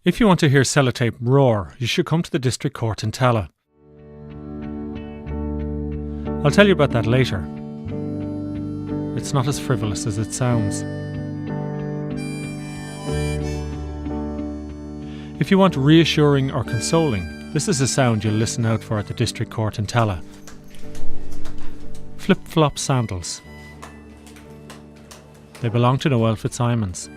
If you want to hear Sellotape roar, you should come to the District Court in Tallaght. I'll tell you about that later. It's not as frivolous as it sounds. If you want reassuring or consoling, this is a sound you'll listen out for at the District Court in Tallaght. Flip-flop sandals. They belong to Noelle Fitzsimons.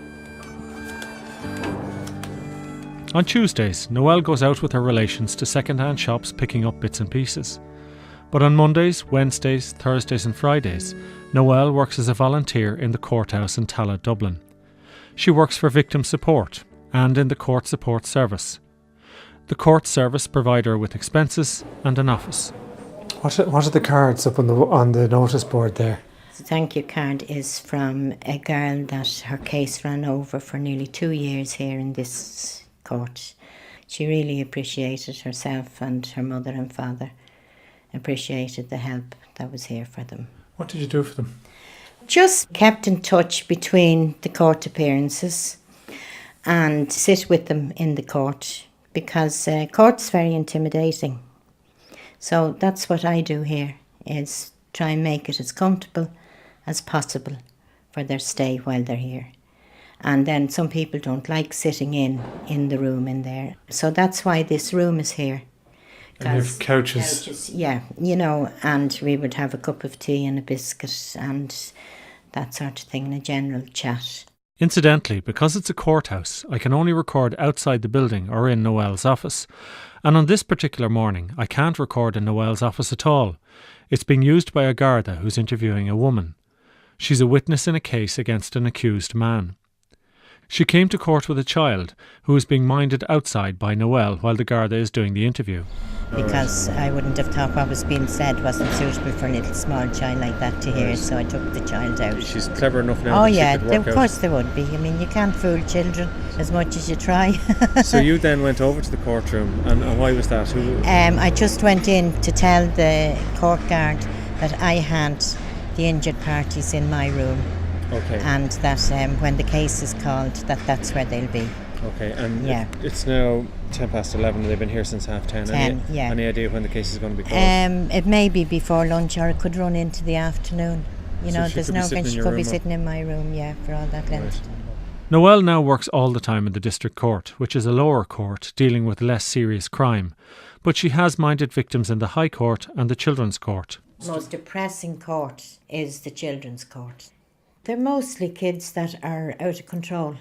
On Tuesdays, Noelle goes out with her relations to second-hand shops picking up bits and pieces. But on Mondays, Wednesdays, Thursdays and Fridays, Noelle works as a volunteer in the courthouse in Tallaght, Dublin. She works for victim support and in the court support service. The court service provide her with expenses and an office. What are the cards up on the notice board there? The thank you card is from a girl that her case ran over for nearly 2 years here in this court. She really appreciated herself, and her mother and father appreciated the help that was here for them. What did you do for them? Just kept in touch between the court appearances and sit with them in the court, because court's very intimidating. So that's what I do here, is try and make it as comfortable as possible for their stay while they're here. And then some people don't like sitting in the room in there. So that's why this room is here. And you have couches. Yeah, and we would have a cup of tea and a biscuit and that sort of thing, and a general chat. Incidentally, because it's a courthouse, I can only record outside the building or in Noelle's office. And on this particular morning, I can't record in Noelle's office at all. It's being used by a Garda who's interviewing a woman. She's a witness in a case against an accused man. She came to court with a child who is being minded outside by Noelle while the Garda is doing the interview. Because I wouldn't have thought what was being said wasn't suitable for a little small child like that to hear, so I took the child out. She's clever enough now. Oh yeah, of course they would be. I mean, you can't fool children as much as you try. So you then went over to the courtroom, and why was that? I just went in to tell the court guard that I had the injured parties in my room. Okay. And that when the case is called, that's where they'll be. Okay, and it's now 11:10 and they've been here since 10:30. Any idea when the case is going to be called? It may be before lunch, or it could run into the afternoon. There's no when she could be sitting in my room, for all that length. Right. Noelle now works all the time in the District Court, which is a lower court dealing with less serious crime. But she has minded victims in the High Court and the Children's Court. The most depressing court is the Children's Court. They're mostly kids that are out of control,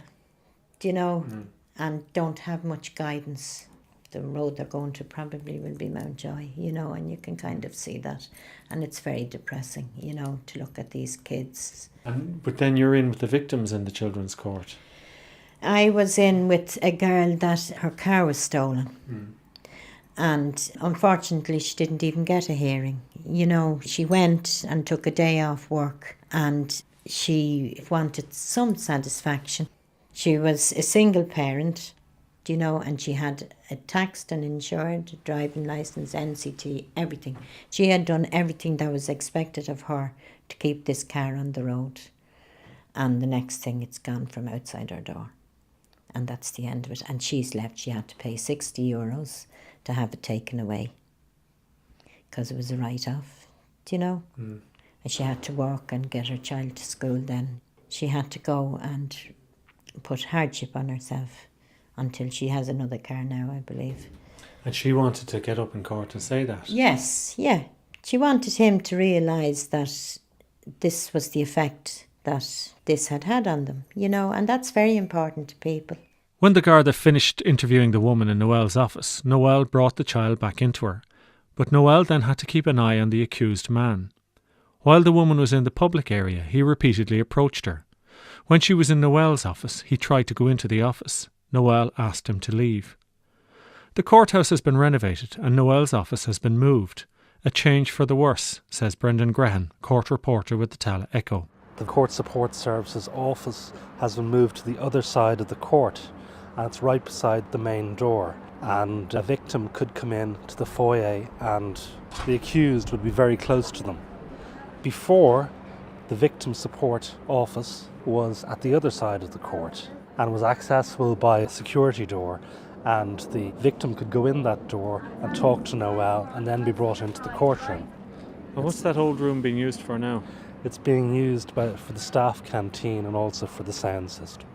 and don't have much guidance. The road they're going to probably will be Mountjoy, and you can kind of see that. And it's very depressing, to look at these kids. But then you're in with the victims in the Children's Court. I was in with a girl that her car was stolen. And unfortunately, she didn't even get a hearing. She went and took a day off work, and she wanted some satisfaction. She was a single parent, and she had a taxed and insured driving licence, NCT, everything. She had done everything that was expected of her to keep this car on the road. And the next thing, it's gone from outside her door. And that's the end of it. And she's left. She had to pay €60 to have it taken away, because it was a write-off, And she had to walk and get her child to school then. She had to go and put hardship on herself until she has another car now, I believe. And she wanted to get up in court and say that? Yes, yeah. She wanted him to realise that this was the effect that this had on them, and that's very important to people. When the Garda finished interviewing the woman in Noelle's office, Noelle brought the child back into her. But Noelle then had to keep an eye on the accused man. While the woman was in the public area, he repeatedly approached her. When she was in Noelle's office, he tried to go into the office. Noelle asked him to leave. The courthouse has been renovated and Noelle's office has been moved. A change for the worse, says Brendan Grehan, court reporter with the Tallaght Echo. The Court Support Services office has been moved to the other side of the court, and it's right beside the main door. And a victim could come in to the foyer and the accused would be very close to them. Before, the Victim Support Office was at the other side of the court, and was accessible by a security door, and the victim could go in that door and talk to Noelle and then be brought into the courtroom. And what's that old room being used for now? It's being used for the staff canteen and also for the sound system.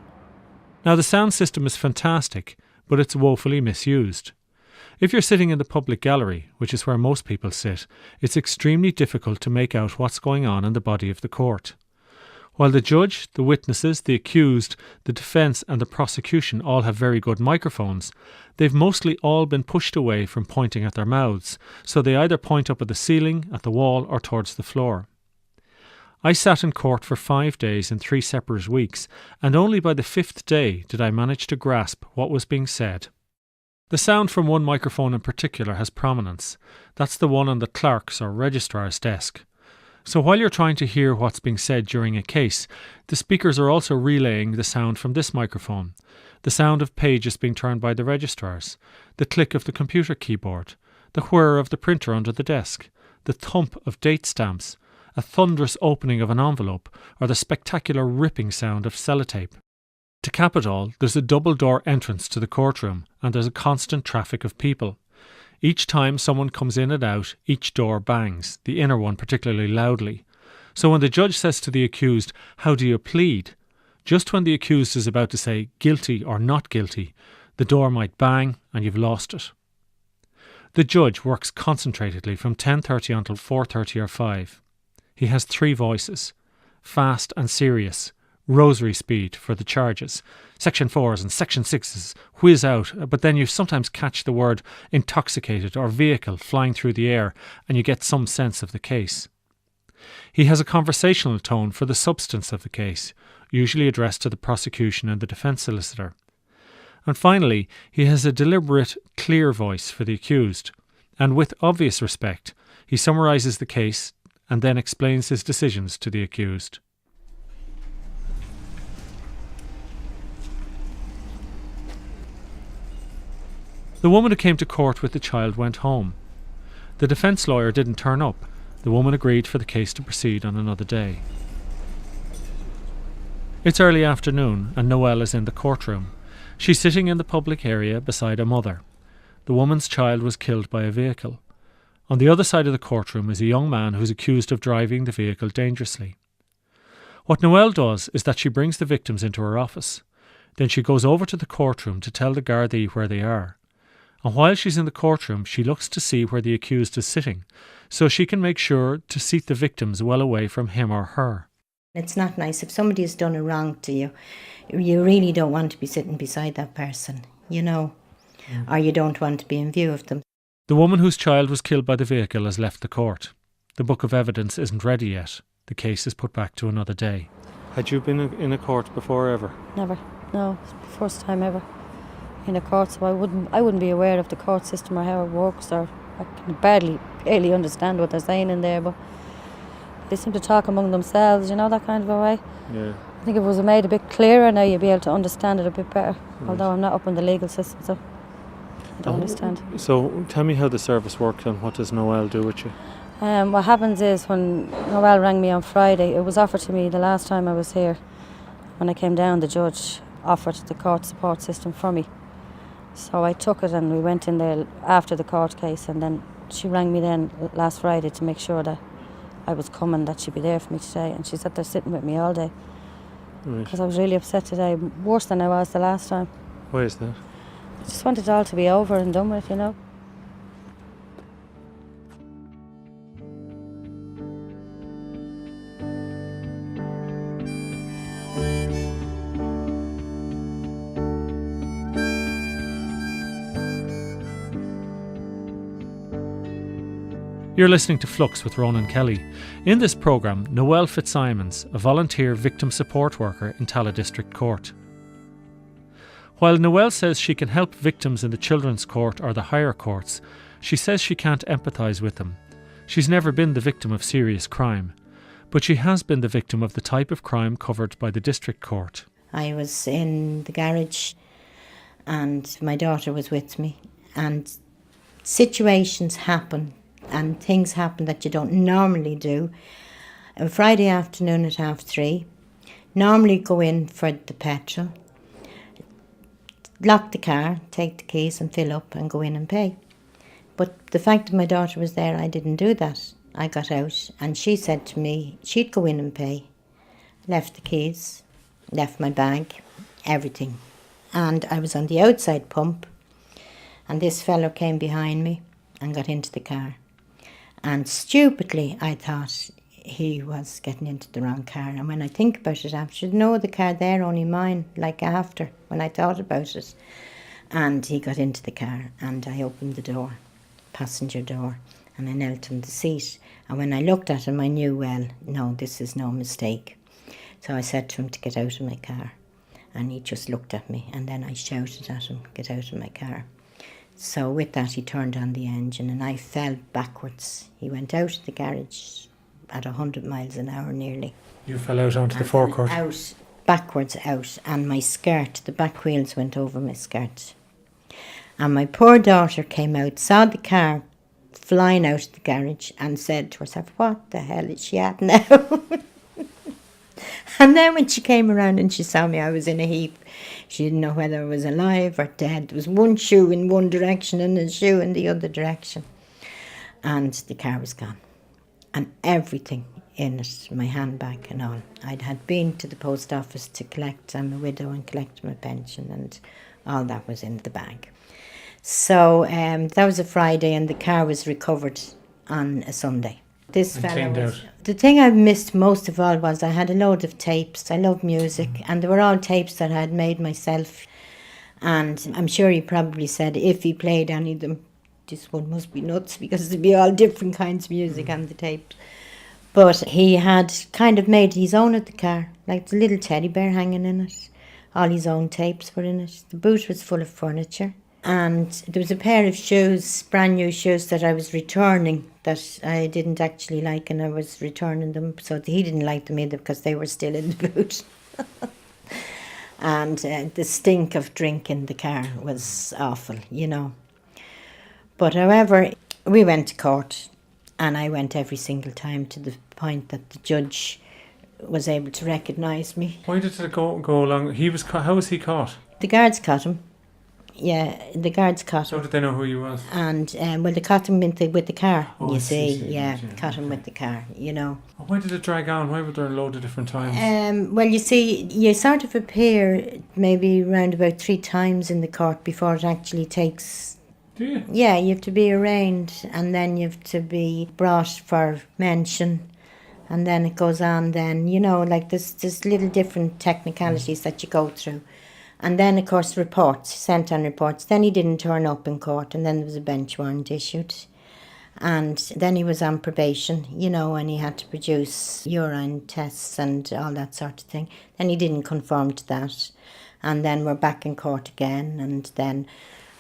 Now, the sound system is fantastic, but it's woefully misused. If you're sitting in the public gallery, which is where most people sit, it's extremely difficult to make out what's going on in the body of the court. While the judge, the witnesses, the accused, the defence and the prosecution all have very good microphones, they've mostly all been pushed away from pointing at their mouths, so they either point up at the ceiling, at the wall or towards the floor. I sat in court for 5 days in 3 separate weeks, and only by the 5th day did I manage to grasp what was being said. The sound from one microphone in particular has prominence. That's the one on the clerk's or registrar's desk. So while you're trying to hear what's being said during a case, the speakers are also relaying the sound from this microphone, the sound of pages being turned by the registrars, the click of the computer keyboard, the whir of the printer under the desk, the thump of date stamps, a thunderous opening of an envelope, or the spectacular ripping sound of sellotape. To cap it all, there's a double-door entrance to the courtroom, and there's a constant traffic of people. Each time someone comes in and out, each door bangs, the inner one particularly loudly. So when the judge says to the accused, "How do you plead?" just when the accused is about to say guilty or not guilty, the door might bang and you've lost it. The judge works concentratedly from 10:30 until 4:30 or 5. He has 3 voices, fast and serious, rosary speed for the charges, section 4s and section 6s whiz out, but then you sometimes catch the word intoxicated or vehicle flying through the air and you get some sense of the case. He has a conversational tone for the substance of the case, usually addressed to the prosecution and the defence solicitor. And finally, he has a deliberate, clear voice for the accused, and with obvious respect, he summarises the case and then explains his decisions to the accused. The woman who came to court with the child went home. The defence lawyer didn't turn up. The woman agreed for the case to proceed on another day. It's early afternoon and Noelle is in the courtroom. She's sitting in the public area beside a mother. The woman's child was killed by a vehicle. On the other side of the courtroom is a young man who's accused of driving the vehicle dangerously. What Noelle does is that she brings the victims into her office. Then she goes over to the courtroom to tell the Gardaí where they are. And while she's in the courtroom, she looks to see where the accused is sitting, so she can make sure to seat the victims well away from him or her. It's not nice. If somebody has done a wrong to you, you really don't want to be sitting beside that person, or you don't want to be in view of them. The woman whose child was killed by the vehicle has left the court. The book of evidence isn't ready yet. The case is put back to another day. Had you been in a court before ever? Never. No, it's the first time ever in a court, so I wouldn't be aware of the court system or how it works, or I can barely understand what they're saying in there, but they seem to talk among themselves, that kind of a way. Yeah. I think if it was made a bit clearer now, you'd be able to understand it a bit better, although I'm not up in the legal system, so I don't understand. So tell me how the service works and what does Noelle do with you? What happens is when Noelle rang me on Friday, it was offered to me the last time I was here. When I came down, the judge offered the court support system for me. So I took it and we went in there after the court case, and then she rang me then last Friday to make sure that I was coming, that she'd be there for me today, and she sat there sitting with me all day. Because I was really upset today, worse than I was the last time. Why is that? I just wanted it all to be over and done with, You're listening to Flux with Ronan Kelly. In this programme, Noelle Fitzsimons, a volunteer victim support worker in Tallaght District Court. While Noelle says she can help victims in the Children's Court or the higher courts, she says she can't empathise with them. She's never been the victim of serious crime, but she has been the victim of the type of crime covered by the District Court. I was in the garage and my daughter was with me, and situations happen and things happen that you don't normally do. A Friday afternoon at 3:30, normally go in for the petrol, lock the car, take the keys and fill up and go in and pay. But the fact that my daughter was there, I didn't do that. I got out and she said to me she'd go in and pay. Left the keys, left my bag, everything. And I was on the outside pump and this fellow came behind me and got into the car. And stupidly, I thought he was getting into the wrong car. And when I think about it, I should know the car there, only mine, like after, when I thought about it. And he got into the car and I opened the door, passenger door, and I knelt on the seat. And when I looked at him, I knew, well, no, this is no mistake. So I said to him to get out of my car. And he just looked at me. And then I shouted at him, get out of my car. So with that, he turned on the engine and I fell backwards. He went out of the garage at 100 miles an hour nearly. You fell out onto the forecourt? Out, backwards out. And my skirt, the back wheels went over my skirt. And my poor daughter came out, saw the car flying out of the garage and said to herself, what the hell is she at now? And then when she came around and she saw me, I was in a heap. She didn't know whether I was alive or dead. There was one shoe in one direction and a shoe in the other direction. And the car was gone. And everything in it, my handbag and all. I'd been to the post office to collect, I'm a widow, and collect my pension, and all that was in the bag. So that was a Friday and the car was recovered on a Sunday. This fella was, the thing I missed most of all was I had a load of tapes. I love music and they were all tapes that I had made myself. And I'm sure he probably said if he played any of them, this one must be nuts because there'd be all different kinds of music on the tapes. But he had kind of made his own of the car, like the little teddy bear hanging in it. All his own tapes were in it. The boot was full of furniture. And there was a pair of shoes, brand new shoes that I was returning that I didn't actually like, and I was returning them. So he didn't like them either because they were still in the boot. And the stink of drink in the car was awful, you know. But however, we went to court and I went every single time to the point that the judge was able to recognise me. Why did it go along? How was he caught? The guards caught him. Yeah, the guards caught him. How did they know who he was? And, well, they caught him with the car, Oh, you see. Yeah, yeah, caught him with the car, you know. Why did it drag on? Why were there a load of different times? Well, you see, you sort of appear maybe around about 3 times in the court before it actually takes... Do you? Yeah, you have to be arraigned and then you have to be brought for mention and then it goes on then, you know, like there's little different technicalities that you go through. And then, of course, reports, sent on reports. Then he didn't turn up in court and then there was a bench warrant issued. And then he was on probation, you know, and he had to produce urine tests and all that sort of thing. Then he didn't conform to that. And then we're back in court again and then...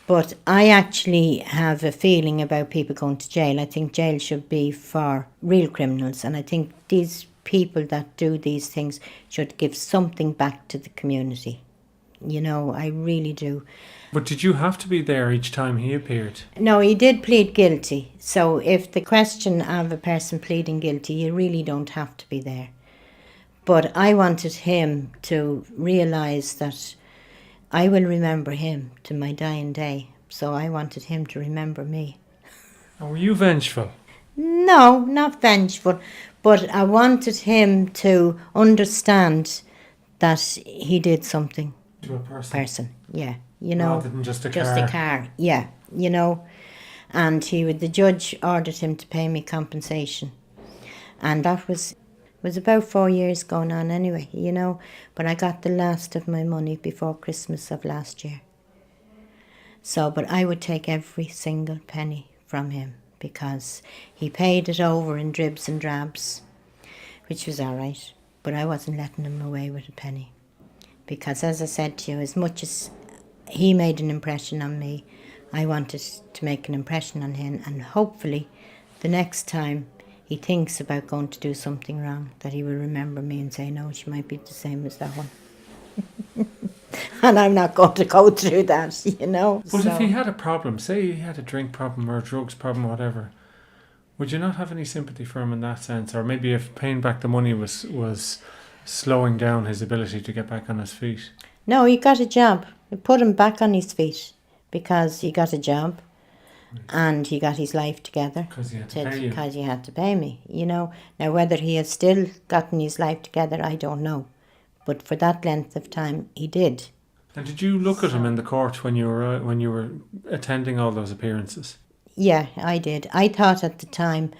But I actually have a feeling about people going to jail. I think jail should be for real criminals. And I think these people that do these things should give something back to the community. You know, I really do. But did you have to be there each time he appeared? No, he did plead guilty. So if the question of a person pleading guilty, you really don't have to be there. But I wanted him to realise that I will remember him to my dying day. So I wanted him to remember me. And were you vengeful? No, not vengeful. But I wanted him to understand that he did something. To a person? Yeah, you know. Rather than just a car? Just a car, yeah, you know. And the judge ordered him to pay me compensation. And that was about 4 years going on anyway, you know. But I got the last of my money before Christmas of last year. So, but I would take every single penny from him because he paid it over in dribs and drabs, which was all right. But I wasn't letting him away with a penny. Because as I said to you, as much as he made an impression on me, I wanted to make an impression on him. And hopefully the next time he thinks about going to do something wrong, that he will remember me and say, no, she might be the same as that one. And I'm not going to go through that, you know. But if he had a problem, say he had a drink problem or a drugs problem or whatever, would you not have any sympathy for him in that sense? Or maybe if paying back the money was slowing down his ability to get back on his feet? No, he got a job. We put him back on his feet because he got a job and he got his life together. Because he had to pay you. Because he had to pay me, you know. Now, whether he has still gotten his life together, I don't know. But for that length of time, he did. And did you look at him in the court when you were attending all those appearances? Yeah, I did. I thought at the time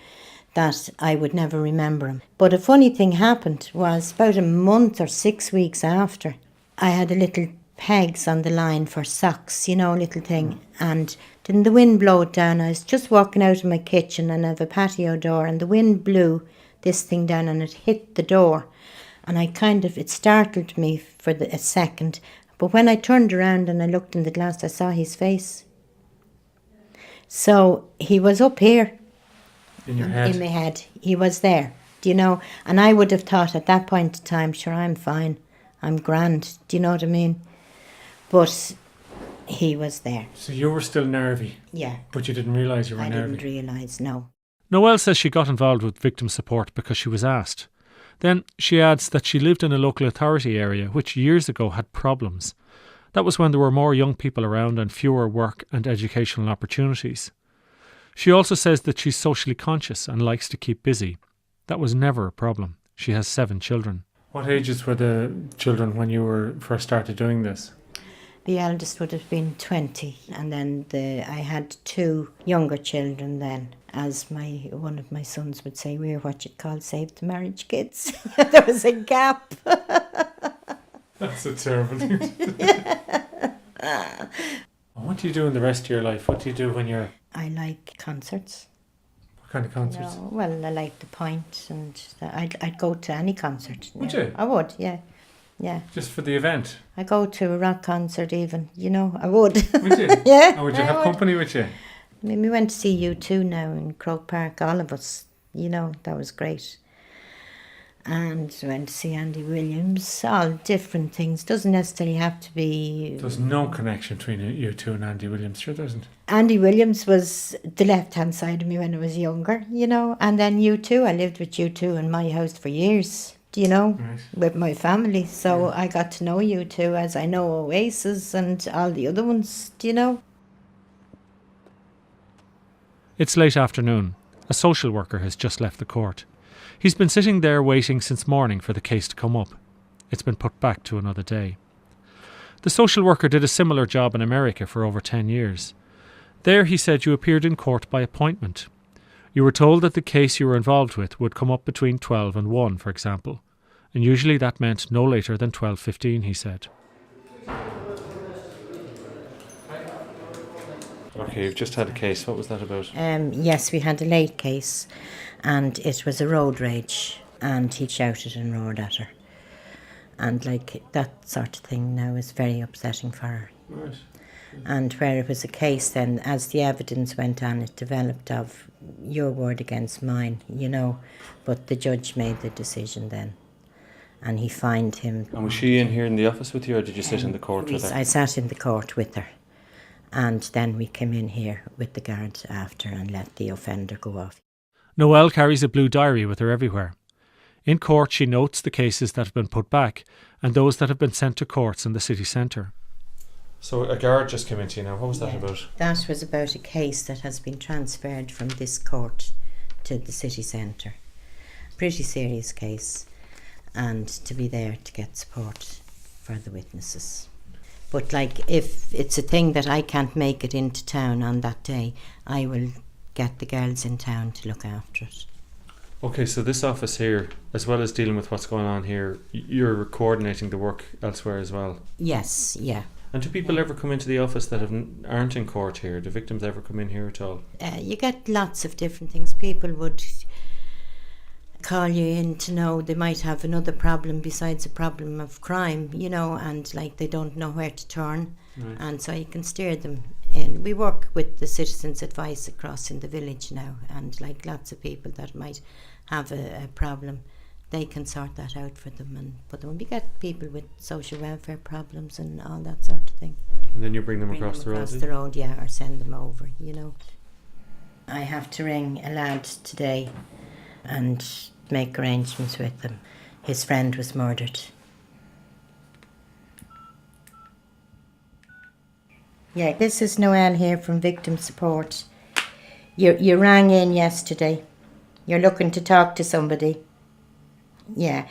that I would never remember him. But a funny thing happened was about a month or 6 weeks after, I had a little pegs on the line for socks, you know, a little thing. And didn't the wind blow it down? I was just walking out of my kitchen and I have a patio door and the wind blew this thing down and it hit the door. And it startled me for a second. But when I turned around and I looked in the glass, I saw his face. So he was up here. In your head? In my head. He was there, do you know? And I would have thought at that point in time, sure, I'm fine. I'm grand, do you know what I mean? But he was there. So you were still nervy? Yeah. But you didn't realise you were nervy? I didn't realise, no. Noelle says she got involved with victim support because she was asked. Then she adds that she lived in a local authority area which years ago had problems. That was when there were more young people around and fewer work and educational opportunities. She also says that she's socially conscious and likes to keep busy. That was never a problem. She has 7 children. What ages were the children when you first started doing this? The eldest would have been 20, and then I had 2 younger children then. As one of my sons would say, we're what you'd call save the marriage kids. There was a gap. That's a terrible thing. What do you do in the rest of your life? What do you do when you're... I like concerts. What kind of concerts? No, well, I like the Point, and I'd go to any concert. Would you? I would, yeah. Yeah. Just for the event? I go to a rock concert even, you know, I would. Would you? Yeah. And would you have company with you? I mean, we went to see U2 now in Croke Park, all of us, you know, that was great. And went to see Andy Williams, all different things. Doesn't necessarily have to be... There's no connection between U2 and Andy Williams, sure there isn't. Andy Williams was the left-hand side of me when I was younger, you know, and then U2, I lived with U2 in my house for years, do you know, right. With my family. So I got to know U2 as I know Oasis and all the other ones, do you know. It's late afternoon. A social worker has just left the court. He's been sitting there waiting since morning for the case to come up. It's been put back to another day. The social worker did a similar job in America for over 10 years. There, he said, you appeared in court by appointment. You were told that the case you were involved with would come up between 12 and 1, for example. And usually that meant no later than 12:15, he said. Okay, you've just had a case. What was that about? Yes, we had a late case, and it was a road rage, and he shouted and roared at her. And like that sort of thing now is very upsetting for her. Right. And where it was a case then, as the evidence went on, it developed of your word against mine, you know. But the judge made the decision then, and he fined him. And was she in here in the office with you, or did you sit in the court with her? I sat in the court with her. And then we came in here with the guard after and let the offender go off. Noelle carries a blue diary with her everywhere. In court, she notes the cases that have been put back and those that have been sent to courts in the city centre. So a guard just came into you now. What was that about? That was about a case that has been transferred from this court to the city centre. Pretty serious case, and to be there to get support for the witnesses. But like, if it's a thing that I can't make it into town on that day, I will get the girls in town to look after it. Okay, so this office here, as well as dealing with what's going on here, you're coordinating the work elsewhere as well? Yes, yeah. And do people ever come into the office that aren't in court here? Do victims ever come in here at all? You get lots of different things. People would call you in to know they might have another problem besides a problem of crime, you know, and like they don't know where to turn. Right. And so you can steer them in. We work with the Citizens Advice across in the village now, and like lots of people that might have a problem, they can sort that out for them and put them. We get people with social welfare problems and all that sort of thing. And then you bring them across the road? Across the road, yeah, or send them over, you know. I have to ring a lad today and make arrangements with them. His friend was murdered. Yeah, this is Noelle here from Victim Support. You rang in yesterday. You're looking to talk to somebody. Yeah.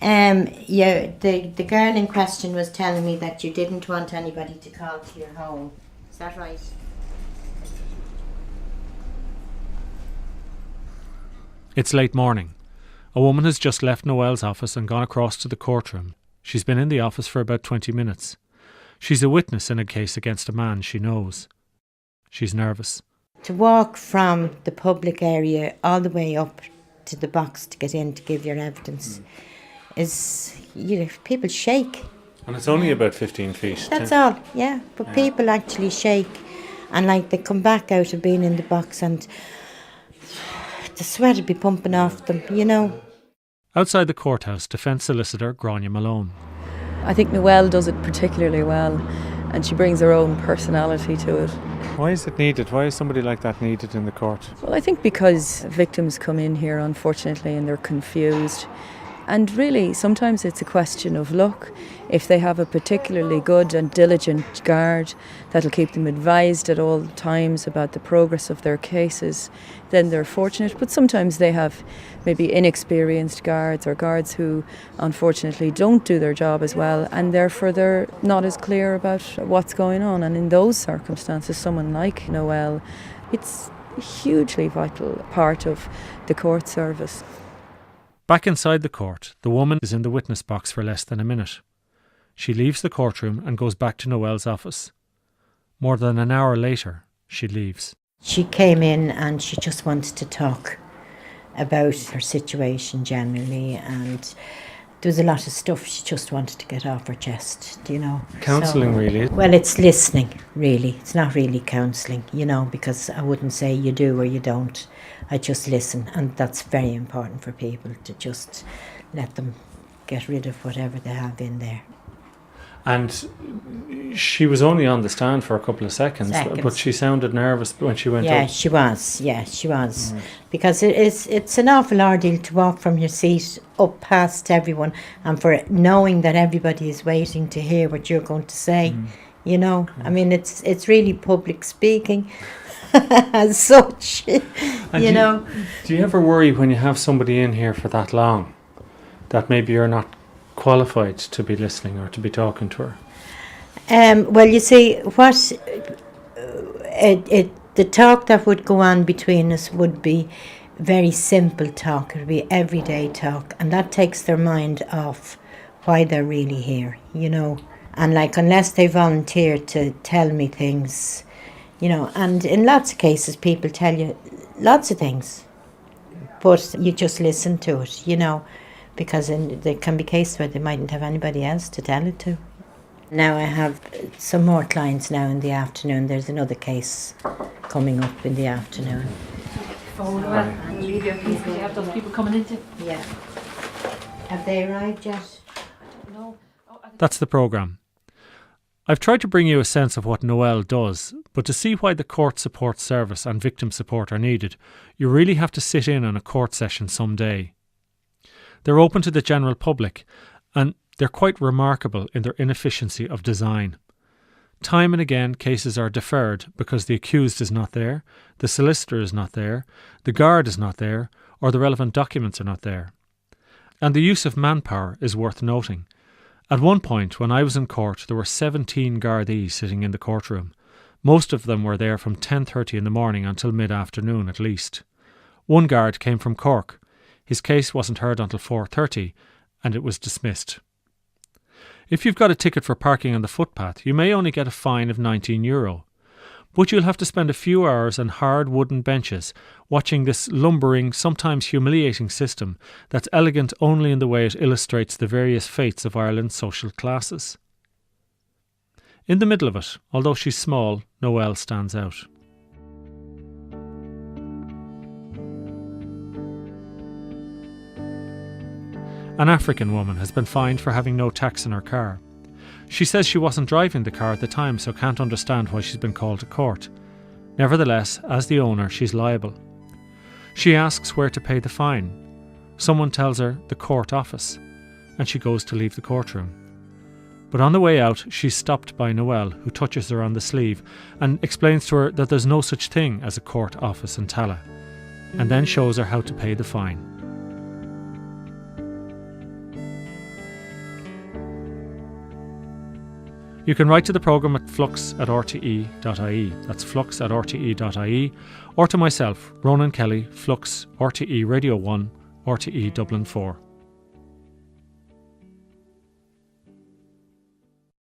The girl in question was telling me that you didn't want anybody to call to your home. Is that right? It's late morning. A woman has just left Noelle's office and gone across to the courtroom. She's been in the office for about 20 minutes. She's a witness in a case against a man she knows. She's nervous. To walk from the public area all the way up to the box to get in to give your evidence is, people shake. And it's only about 15 feet. That's all, yeah. But people actually shake. And they come back out of being in the box and the sweat would be pumping off them, Outside the courthouse, defence solicitor Grania Malone. I think Noelle does it particularly well, and she brings her own personality to it. Why is it needed? Why is somebody like that needed in the court? Well, I think because victims come in here, unfortunately, and they're confused. And really, sometimes it's a question of luck. If they have a particularly good and diligent guard that'll keep them advised at all times about the progress of their cases, then they're fortunate. But sometimes they have maybe inexperienced guards or guards who unfortunately don't do their job as well, and therefore they're not as clear about what's going on. And in those circumstances, someone like Noelle, it's a hugely vital part of the court service. Back inside the court, the woman is in the witness box for less than a minute. She leaves the courtroom and goes back to Noelle's office. More than an hour later, she leaves. She came in and she just wanted to talk about her situation generally, and there was a lot of stuff she just wanted to get off her chest, Counselling, really? Well, it's listening, really. It's not really counselling, because I wouldn't say you do or you don't. I just listen, and that's very important for people, to just let them get rid of whatever they have in there. And she was only on the stand for a couple of seconds. But she sounded nervous when she went up. Yeah, she was. Mm. Because it's an awful ordeal to walk from your seat up past everyone, and for knowing that everybody is waiting to hear what you're going to say. I mean, it's really public speaking as such. Do you ever worry when you have somebody in here for that long that maybe you're not qualified to be listening or to be talking to her? Well, you see, the talk that would go on between us would be very simple talk. It would be everyday talk, and that takes their mind off why they're really here, And unless they volunteer to tell me things, and in lots of cases people tell you lots of things, but you just listen to it, because there can be cases where they mightn't have anybody else to tell it to. Now I have some more clients now in the afternoon. There's another case coming up in the afternoon. We'll leave you a piece because you have those people coming into. Yeah. Have they arrived yet? No. That's the programme. I've tried to bring you a sense of what Noelle does, but to see why the court support service and victim support are needed, you really have to sit in on a court session someday. They're open to the general public, and they're quite remarkable in their inefficiency of design. Time and again, cases are deferred because the accused is not there, the solicitor is not there, the guard is not there, or the relevant documents are not there. And the use of manpower is worth noting. At one point, when I was in court, there were 17 Gardaí sitting in the courtroom. Most of them were there from 10:30 in the morning until mid-afternoon at least. One guard came from Cork. His case wasn't heard until 4:30, and it was dismissed. If you've got a ticket for parking on the footpath, you may only get a fine of €19. But you'll have to spend a few hours on hard wooden benches watching this lumbering, sometimes humiliating system that's elegant only in the way it illustrates the various fates of Ireland's social classes. In the middle of it, although she's small, Noelle stands out. An African woman has been fined for having no tax in her car. She says she wasn't driving the car at the time, so can't understand why she's been called to court. Nevertheless, as the owner, she's liable. She asks where to pay the fine. Someone tells her the court office, and she goes to leave the courtroom. But on the way out, she's stopped by Noelle, who touches her on the sleeve and explains to her that there's no such thing as a court office in Tallaght, and then shows her how to pay the fine. You can write to the programme at flux@rte.ie, that's flux@rte.ie, or to myself, Ronan Kelly, Flux, RTE Radio 1, RTE Dublin 4.